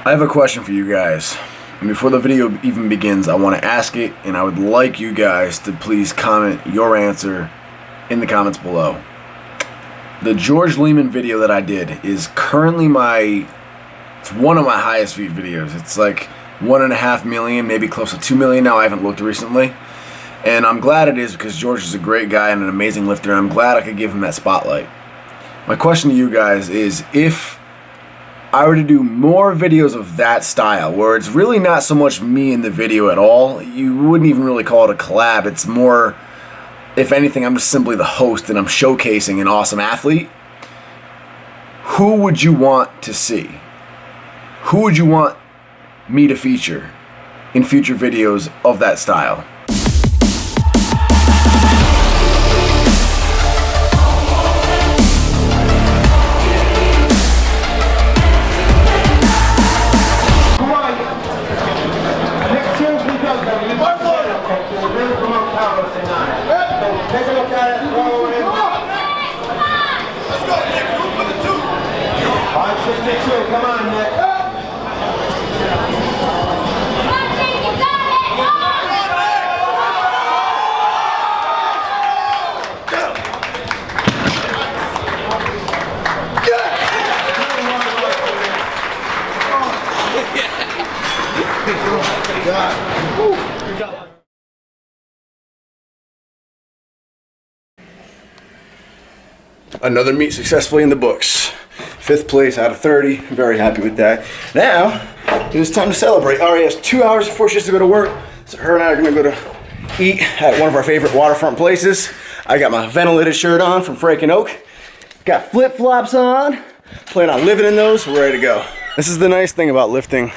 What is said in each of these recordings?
I have a question for you guys. And before the video even begins, I want to ask it, and I would like you guys to please comment your answer in the comments below. The George Lehman video that I did is currently it's one of my highest viewed videos. It's like 1.5 million, maybe close to 2 million now. I haven't looked recently. And I'm glad it is because George is a great guy and an amazing lifter, and I'm glad I could give him that spotlight. My question to you guys is, if I were to do more videos of that style, where it's really not so much me in the video at all, you wouldn't even really call it a collab. It's more, if anything, I'm just simply the host and I'm showcasing an awesome athlete. Who would you want to see? Who would you want me to feature in future videos of that style? Take a look at it, throw it in. Let's go, Nick. Group for the two. 5-6-2. Come on, Nick. Come on, Nick. You got it. Come on, Nick. Good job. Another meet successfully in the books. 5th place out of 30. Very happy with that. Now, it is time to celebrate. Ari has 2 hours before she has to go to work. So her and I are going to go to eat at one of our favorite waterfront places. I got my ventilated shirt on from Frank and Oak. Got flip-flops on. Plan on living in those. We're ready to go. This is the nice thing about lifting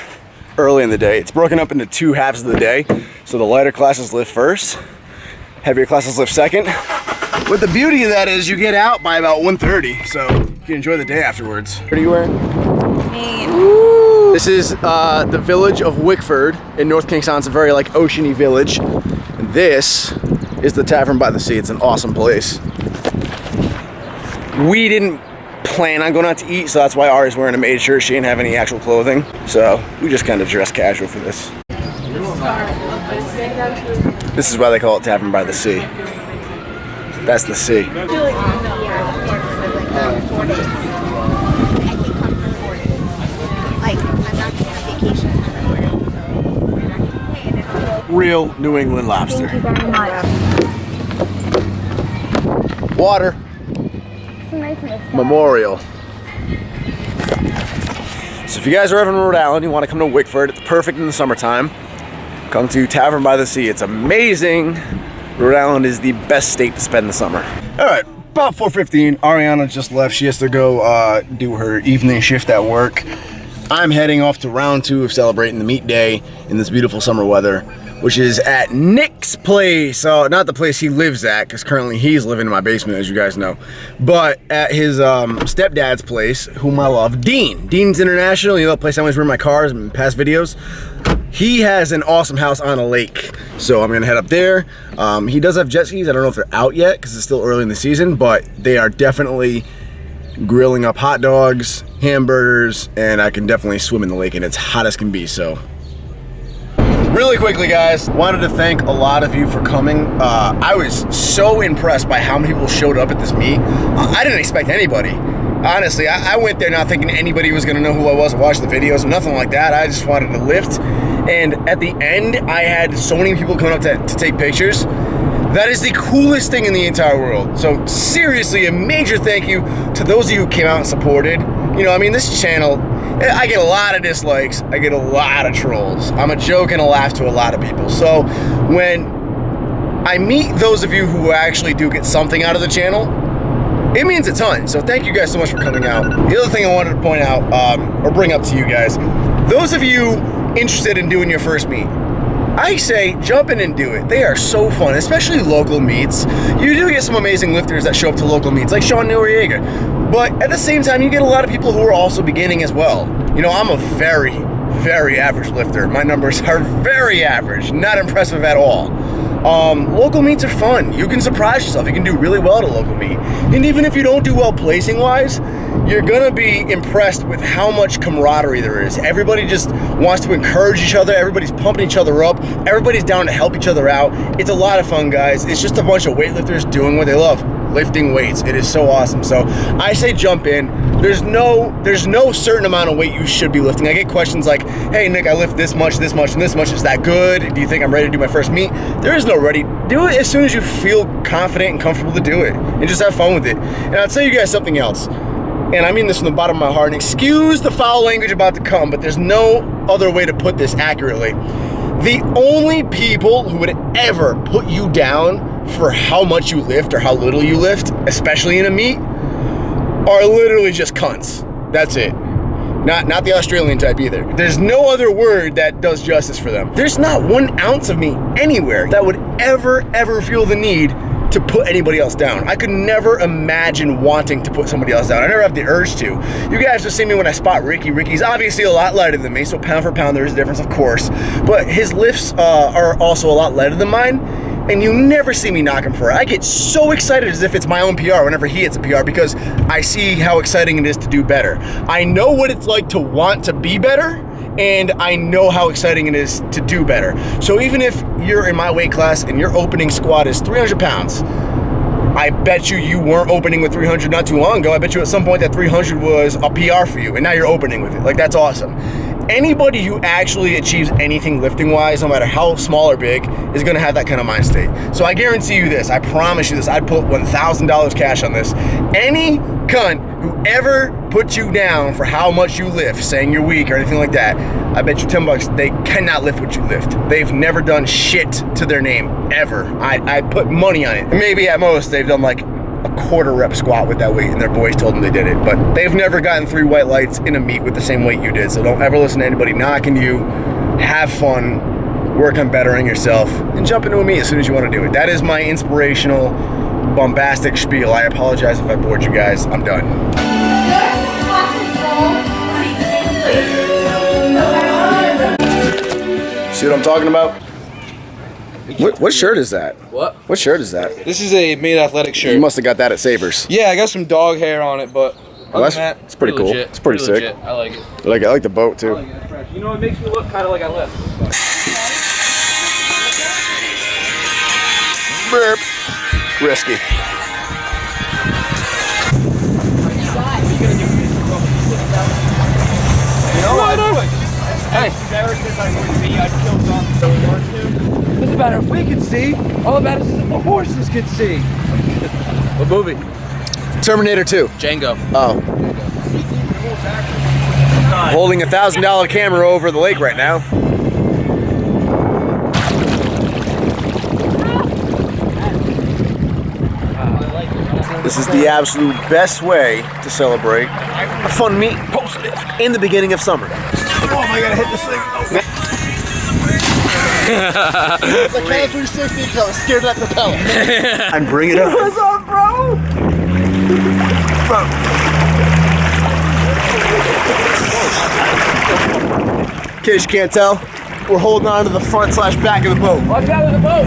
early in the day. It's broken up into 2 halves of the day. So the lighter classes lift first. Heavier classes lift second. But the beauty of that is you get out by about 1:30, so you can enjoy the day afterwards. What are you wearing? Me. This is the village of Wickford in North Kingstown. It's a very like oceany village. And this is the Tavern by the Sea. It's an awesome place. We didn't plan on going out to eat, so that's why Ari's wearing a maid shirt. She didn't have any actual clothing, so we just kind of dressed casual for this. This is why they call it Tavern by the Sea. That's the sea. Real New England lobster. Water. Memorial. So if you guys are ever in Rhode Island, you want to come to Wickford, it's perfect in the summertime. Come to Tavern by the Sea. It's amazing. Rhode Island is the best state to spend the summer. All right, about 4:15, Ariana just left. She has to go do her evening shift at work. I'm heading off to round 2 of celebrating the meet day in this beautiful summer weather, which is at Nick's place. Not the place he lives at, because currently he's living in my basement, as you guys know, but at his stepdad's place, whom I love, Dean. Dean's International, you know, the place I always run my cars in past videos. He has an awesome house on a lake, so I'm gonna head up there. He does have jet skis. I don't know if they're out yet because it's still early in the season, but they are definitely grilling up hot dogs, hamburgers, and I can definitely swim in the lake, and it's hot as can be. So really quickly, guys, wanted to thank a lot of you for coming. I was so impressed by how many people showed up at this meet. I didn't expect anybody. Honestly, I went there not thinking anybody was gonna know who I was and watch the videos, nothing like that. I just wanted to lift. And at the end, I had so many people coming up to take pictures. That is the coolest thing in the entire world. So seriously, a major thank you to those of you who came out and supported. You know, I mean, this channel, I get a lot of dislikes. I get a lot of trolls. I'm a joke and a laugh to a lot of people. So when I meet those of you who actually do get something out of the channel, it means a ton. So thank you guys so much for coming out. The other thing I wanted to point out, or bring up to you guys, those of you interested in doing your first meet, I say jump in and do it. They are so fun, especially local meets. You do get some amazing lifters that show up to local meets, like Sean Noriega. But at the same time, you get a lot of people who are also beginning as well. You know, I'm a very, very average lifter. My numbers are very average, not impressive at all. Local meets are fun. You can surprise yourself. You can do really well at a local meet. And even if you don't do well placing wise, you're gonna be impressed with how much camaraderie there is. Everybody just wants to encourage each other. Everybody's pumping each other up. Everybody's down to help each other out. It's a lot of fun, guys. It's just a bunch of weightlifters doing what they love, lifting weights. It is so awesome. So I say jump in. There's no certain amount of weight you should be lifting. I get questions like, hey Nick, I lift this much, and this much. Is that good? Do you think I'm ready to do my first meet? There is no ready. Do it as soon as you feel confident and comfortable to do it, and just have fun with it. And I'll tell you guys something else, and I mean this from the bottom of my heart, and excuse the foul language about to come, but there's no other way to put this accurately. The only people who would ever put you down for how much you lift or how little you lift, especially in a meet, are literally just cunts. That's it. Not the Australian type either. There's no other word that does justice for them. There's not 1 ounce of me anywhere that would ever feel the need to put anybody else down. I could never imagine wanting to put somebody else down. I never have the urge to. You guys have seen me when I spot Ricky. Ricky's obviously a lot lighter than me, so pound for pound there is a difference, of course. But his lifts are also a lot lighter than mine, and you never see me knock him for it. I get so excited as if it's my own PR whenever he hits a PR, because I see how exciting it is to do better. I know what it's like to want to be better, and I know how exciting it is to do better. So even if you're in my weight class and your opening squat is 300 pounds, I bet you weren't opening with 300 not too long ago. I bet you at some point that 300 was a PR for you, and now you're opening with it. Like, that's awesome. Anybody who actually achieves anything lifting wise, no matter how small or big, is gonna have that kind of mind state. So I guarantee you this, I promise you this, I'd put $1,000 cash on this. Any cunt who ever puts you down for how much you lift, saying you're weak or anything like that, I bet you $10 they cannot lift what you lift. They've never done shit to their name, ever. I put money on it. Maybe at most they've done like a quarter rep squat with that weight and their boys told them they did it, but they've never gotten 3 white lights in a meet with the same weight you did. So don't ever listen to anybody knocking you. Have fun, work on bettering yourself, and jump into a meet as soon as you want to do it. That is my inspirational, bombastic spiel. I apologize if I bored you guys. I'm done. See what I'm talking about? What shirt is that? What? What shirt is that? This is a Made Athletic shirt. You must have got that at Savers. Yeah, I got some dog hair on it, but well, that's pretty cool. Legit. It's pretty sick. Legit. I like it. I like the boat too. I like it. It's fresh. You know, it makes me look kind of like I lift. Burp. Risky. You know what? Hey. Doesn't matter if we can see. All that matters is if the horses can see. What movie? Terminator 2. Django. Oh. Holding a $1,000 camera over the lake right now. This is the absolute best way to celebrate a fun meet post-lift in the beginning of summer. Oh, am I gonna hit this thing? The K 360 because I was scared of that propeller. And bring it up. What's up, bro? In case you can't tell, we're holding on to the front / back of the boat. Watch out of the boat.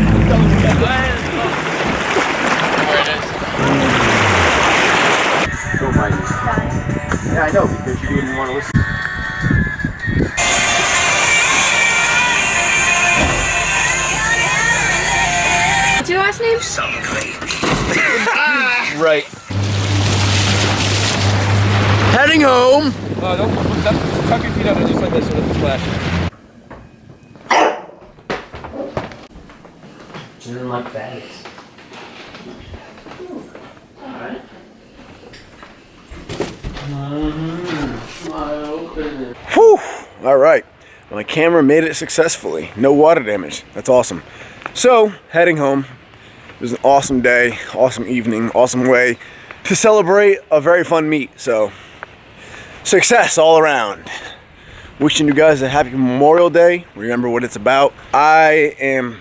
Don't mind me. Yeah, I know, because you didn't want to listen. What's your last name? Right. Heading home. Don't tuck your feet under just like this so it doesn't splash. You don't like fatties. Alright. Whew. All right. My camera made it successfully. No water damage. That's awesome. So, heading home. It was an awesome day, awesome evening, awesome way to celebrate a very fun meet. So, success all around. Wishing you guys a happy Memorial Day. Remember what it's about. I am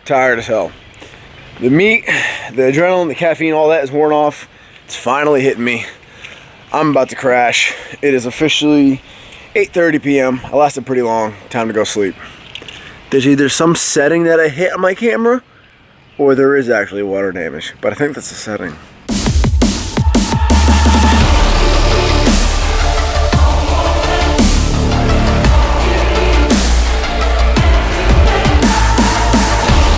tired as hell. The meat, the adrenaline, the caffeine, all that is worn off. It's finally hitting me. I'm about to crash. It is officially 8:30 p.m. I lasted pretty long. Time to go sleep. There's either some setting that I hit on my camera Or there is actually water damage, but I think that's a setting.